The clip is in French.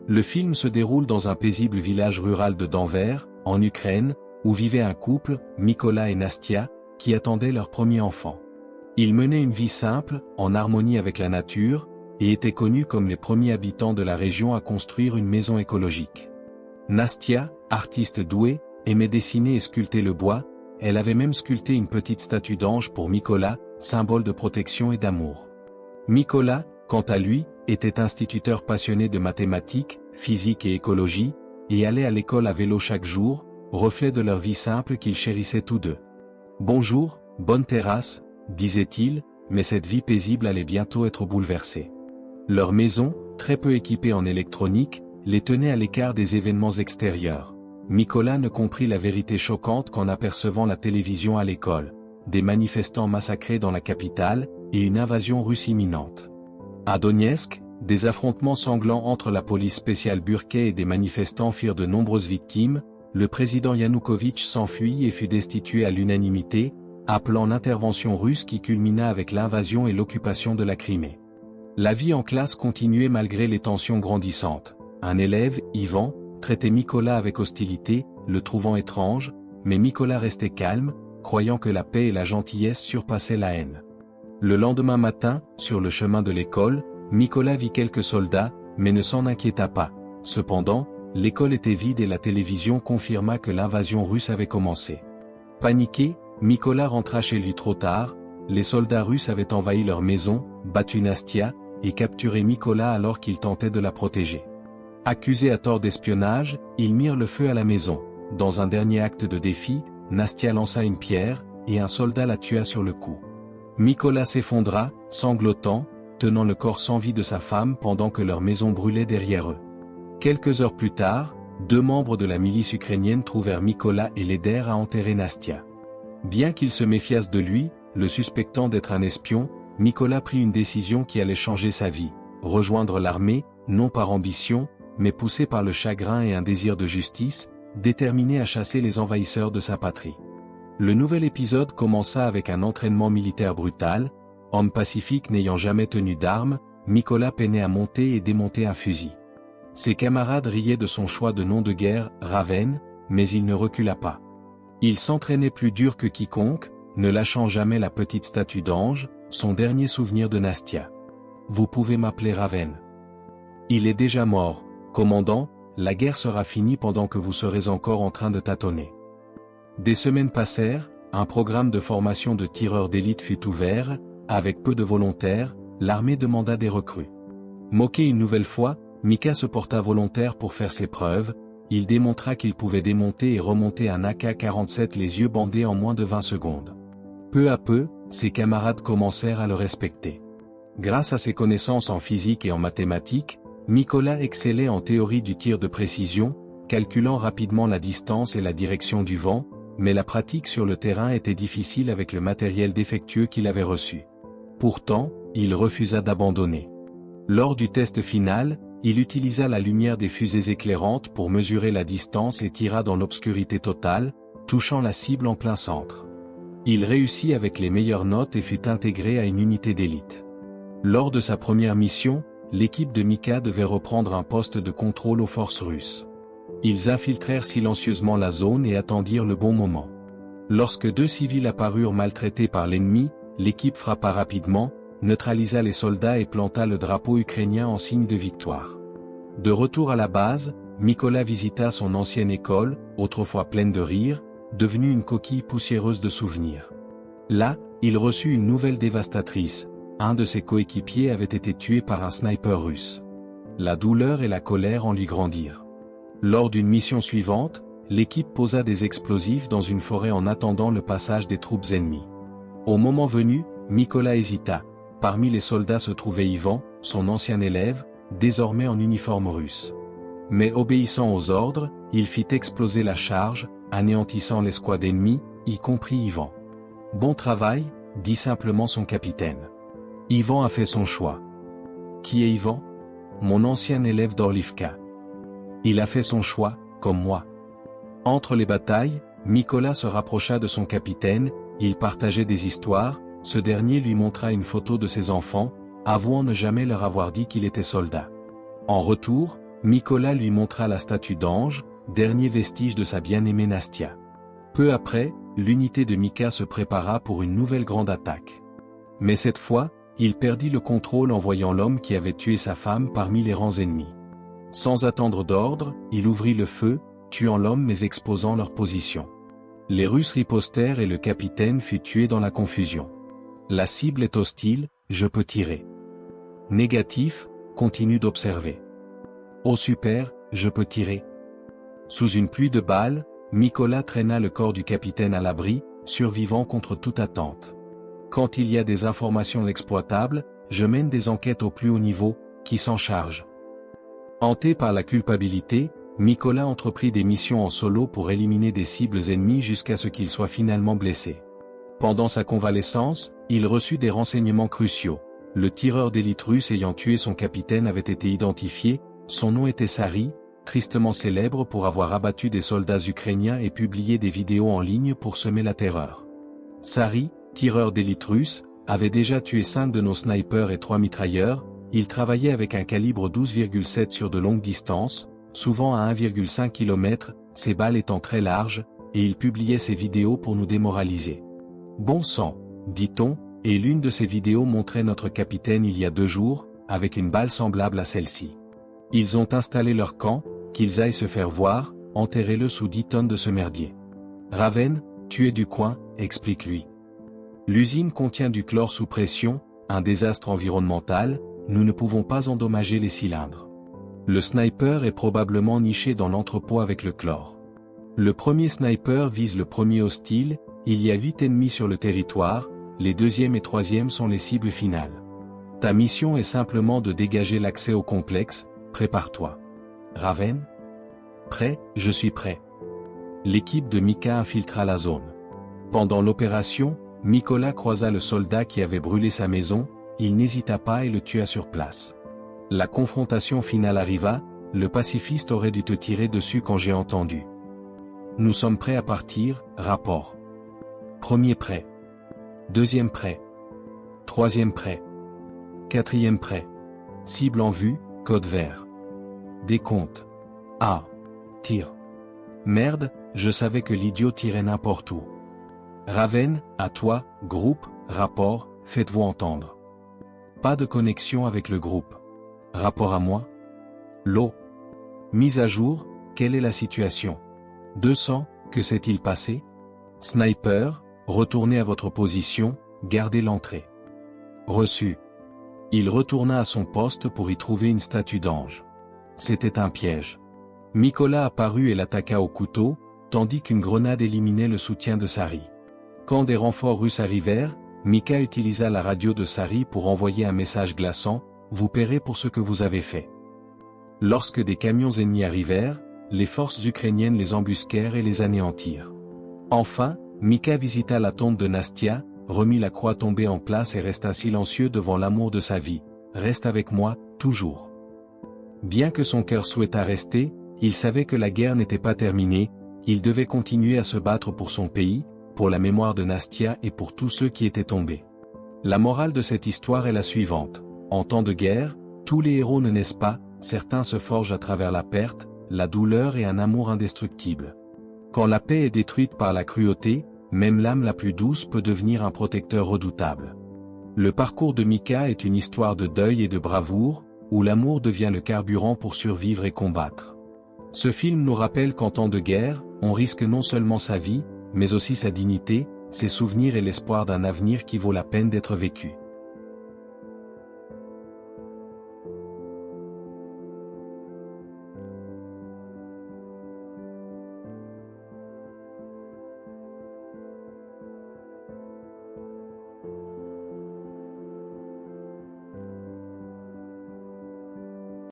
Le film se déroule dans un paisible village rural de Denver, en Ukraine, où vivait un couple, Mykola et Nastia, qui attendaient leur premier enfant. Ils menaient une vie simple, en harmonie avec la nature, et étaient connus comme les premiers habitants de la région à construire une maison écologique. Nastia, artiste douée, aimait dessiner et sculpter le bois, elle avait même sculpté une petite statue d'ange pour Mykola, symbole de protection et d'amour. Mykola, quant à lui, était instituteur passionné de mathématiques, physique et écologie, et allait à l'école à vélo chaque jour, reflet de leur vie simple qu'ils chérissaient tous deux. « Bonjour, bonne terrasse », disait-il, mais cette vie paisible allait bientôt être bouleversée. Leur maison, très peu équipée en électronique, les tenait à l'écart des événements extérieurs. Mykola ne comprit la vérité choquante qu'en apercevant la télévision à l'école, des manifestants massacrés dans la capitale, et une invasion russe imminente. À Donetsk, des affrontements sanglants entre la police spéciale burkée et des manifestants firent de nombreuses victimes, le président Yanukovych s'enfuit et fut destitué à l'unanimité, appelant l'intervention russe qui culmina avec l'invasion et l'occupation de la Crimée. La vie en classe continuait malgré les tensions grandissantes. Un élève, Ivan, traitait Mykola avec hostilité, le trouvant étrange, mais Mykola restait calme, croyant que la paix et la gentillesse surpassaient la haine. Le lendemain matin, sur le chemin de l'école, Mykola vit quelques soldats, mais ne s'en inquiéta pas. Cependant, l'école était vide et la télévision confirma que l'invasion russe avait commencé. Paniqué, Mykola rentra chez lui trop tard, les soldats russes avaient envahi leur maison, battu Nastia, et capturé Mykola alors qu'il tentait de la protéger. Accusés à tort d'espionnage, ils mirent le feu à la maison. Dans un dernier acte de défi, Nastia lança une pierre, et un soldat la tua sur le coup. Mykola s'effondra, sanglotant, tenant le corps sans vie de sa femme pendant que leur maison brûlait derrière eux. Quelques heures plus tard, 2 membres de la milice ukrainienne trouvèrent Mykola et l'aidèrent à enterrer Nastia. Bien qu'ils se méfiassent de lui, le suspectant d'être un espion, Mykola prit une décision qui allait changer sa vie, rejoindre l'armée, non par ambition, mais poussé par le chagrin et un désir de justice, déterminé à chasser les envahisseurs de sa patrie. Le nouvel épisode commença avec un entraînement militaire brutal. Homme pacifique n'ayant jamais tenu d'armes, Mykola peinait à monter et démonter un fusil. Ses camarades riaient de son choix de nom de guerre, Raven, mais il ne recula pas. Il s'entraînait plus dur que quiconque, ne lâchant jamais la petite statue d'ange, son dernier souvenir de Nastia. « Vous pouvez m'appeler Raven. Il est déjà mort, commandant, la guerre sera finie pendant que vous serez encore en train de tâtonner. » Des semaines passèrent, un programme de formation de tireurs d'élite fut ouvert, avec peu de volontaires, l'armée demanda des recrues. Moqué une nouvelle fois, Mika se porta volontaire pour faire ses preuves, il démontra qu'il pouvait démonter et remonter un AK-47 les yeux bandés en moins de 20 secondes. Peu à peu, ses camarades commencèrent à le respecter. Grâce à ses connaissances en physique et en mathématiques, Mykola excellait en théorie du tir de précision, calculant rapidement la distance et la direction du vent, mais la pratique sur le terrain était difficile avec le matériel défectueux qu'il avait reçu. Pourtant, il refusa d'abandonner. Lors du test final, il utilisa la lumière des fusées éclairantes pour mesurer la distance et tira dans l'obscurité totale, touchant la cible en plein centre. Il réussit avec les meilleures notes et fut intégré à une unité d'élite. Lors de sa première mission, l'équipe de Mika devait reprendre un poste de contrôle aux forces russes. Ils infiltrèrent silencieusement la zone et attendirent le bon moment. Lorsque 2 civils apparurent maltraités par l'ennemi, l'équipe frappa rapidement, neutralisa les soldats et planta le drapeau ukrainien en signe de victoire. De retour à la base, Mykola visita son ancienne école, autrefois pleine de rire, devenue une coquille poussiéreuse de souvenirs. Là, il reçut une nouvelle dévastatrice. Un de ses coéquipiers avait été tué par un sniper russe. La douleur et la colère en lui grandirent. Lors d'une mission suivante, l'équipe posa des explosifs dans une forêt en attendant le passage des troupes ennemies. Au moment venu, Mykola hésita. Parmi les soldats se trouvait Ivan, son ancien élève, désormais en uniforme russe. Mais obéissant aux ordres, il fit exploser la charge, anéantissant l'escouade ennemie, y compris Ivan. « Bon travail », dit simplement son capitaine. Ivan a fait son choix. Qui est Ivan? Mon ancien élève d'Orlivka. Il a fait son choix, comme moi. Entre les batailles, Mykola se rapprocha de son capitaine, ils partageaient des histoires, ce dernier lui montra une photo de ses enfants, avouant ne jamais leur avoir dit qu'il était soldat. En retour, Mikola lui montra la statue d'ange, dernier vestige de sa bien-aimée Nastia. Peu après, l'unité de Mika se prépara pour une nouvelle grande attaque. Mais cette fois, il perdit le contrôle en voyant l'homme qui avait tué sa femme parmi les rangs ennemis. Sans attendre d'ordre, il ouvrit le feu, tuant l'homme mais exposant leur position. Les Russes ripostèrent et le capitaine fut tué dans la confusion. La cible est hostile, je peux tirer. Négatif, continue d'observer. Oh super, je peux tirer. Sous une pluie de balles, Mikola traîna le corps du capitaine à l'abri, survivant contre toute attente. Quand il y a des informations exploitables, je mène des enquêtes au plus haut niveau, qui s'en charge. Hanté par la culpabilité, Mikola entreprit des missions en solo pour éliminer des cibles ennemies jusqu'à ce qu'il soit finalement blessé. Pendant sa convalescence, il reçut des renseignements cruciaux. Le tireur d'élite russe ayant tué son capitaine avait été identifié, son nom était Sari, tristement célèbre pour avoir abattu des soldats ukrainiens et publié des vidéos en ligne pour semer la terreur. Sari, tireur d'élite russe, avait déjà tué 5 de nos snipers et 3 mitrailleurs. Il travaillait avec un calibre 12,7 sur de longues distances, souvent à 1,5 km, ses balles étant très larges, et il publiait ses vidéos pour nous démoraliser. Bon sang, dit-on, et l'une de ces vidéos montrait notre capitaine il y a 2 jours, avec une balle semblable à celle-ci. Ils ont installé leur camp, qu'ils aillent se faire voir, enterrez-le sous 10 tonnes de ce merdier. Raven, tu es du coin, explique-lui. L'usine contient du chlore sous pression, un désastre environnemental, nous ne pouvons pas endommager les cylindres. Le sniper est probablement niché dans l'entrepôt avec le chlore. Le premier sniper vise le premier hostile, il y a 8 ennemis sur le territoire, les deuxième et troisième sont les cibles finales. Ta mission est simplement de dégager l'accès au complexe, prépare-toi. Raven? Prêt, je suis prêt. L'équipe de Mika infiltra la zone. Pendant l'opération, Mikola croisa le soldat qui avait brûlé sa maison, il n'hésita pas et le tua sur place. La confrontation finale arriva, le pacifiste aurait dû te tirer dessus quand j'ai entendu. Nous sommes prêts à partir, rapport. Premier prêt. Deuxième prêt. Troisième prêt. Quatrième prêt. Cible en vue, code vert. Décompte. Ah. Tire. Merde, je savais que l'idiot tirait n'importe où. Raven, à toi, groupe, rapport, faites-vous entendre. Pas de connexion avec le groupe. Rapport à moi. L'eau. Mise à jour, quelle est la situation? 200, que s'est-il passé? Sniper, retournez à votre position, gardez l'entrée. Reçu. Il retourna à son poste pour y trouver une statue d'ange. C'était un piège. Mikola apparut et l'attaqua au couteau, tandis qu'une grenade éliminait le soutien de Sari. Quand des renforts russes arrivèrent, Mika utilisa la radio de Sari pour envoyer un message glaçant, « Vous paierez pour ce que vous avez fait ». Lorsque des camions ennemis arrivèrent, les forces ukrainiennes les embusquèrent et les anéantirent. Enfin, Mika visita la tombe de Nastia, remit la croix tombée en place et resta silencieux devant l'amour de sa vie. « Reste avec moi, toujours ». Bien que son cœur souhaitât rester, il savait que la guerre n'était pas terminée, il devait continuer à se battre pour son pays, pour la mémoire de Nastia et pour tous ceux qui étaient tombés. La morale de cette histoire est la suivante. En temps de guerre, tous les héros ne naissent pas, certains se forgent à travers la perte, la douleur et un amour indestructible. Quand la paix est détruite par la cruauté, même l'âme la plus douce peut devenir un protecteur redoutable. Le parcours de Mika est une histoire de deuil et de bravoure, où l'amour devient le carburant pour survivre et combattre. Ce film nous rappelle qu'en temps de guerre, on risque non seulement sa vie, mais aussi sa dignité, ses souvenirs et l'espoir d'un avenir qui vaut la peine d'être vécu.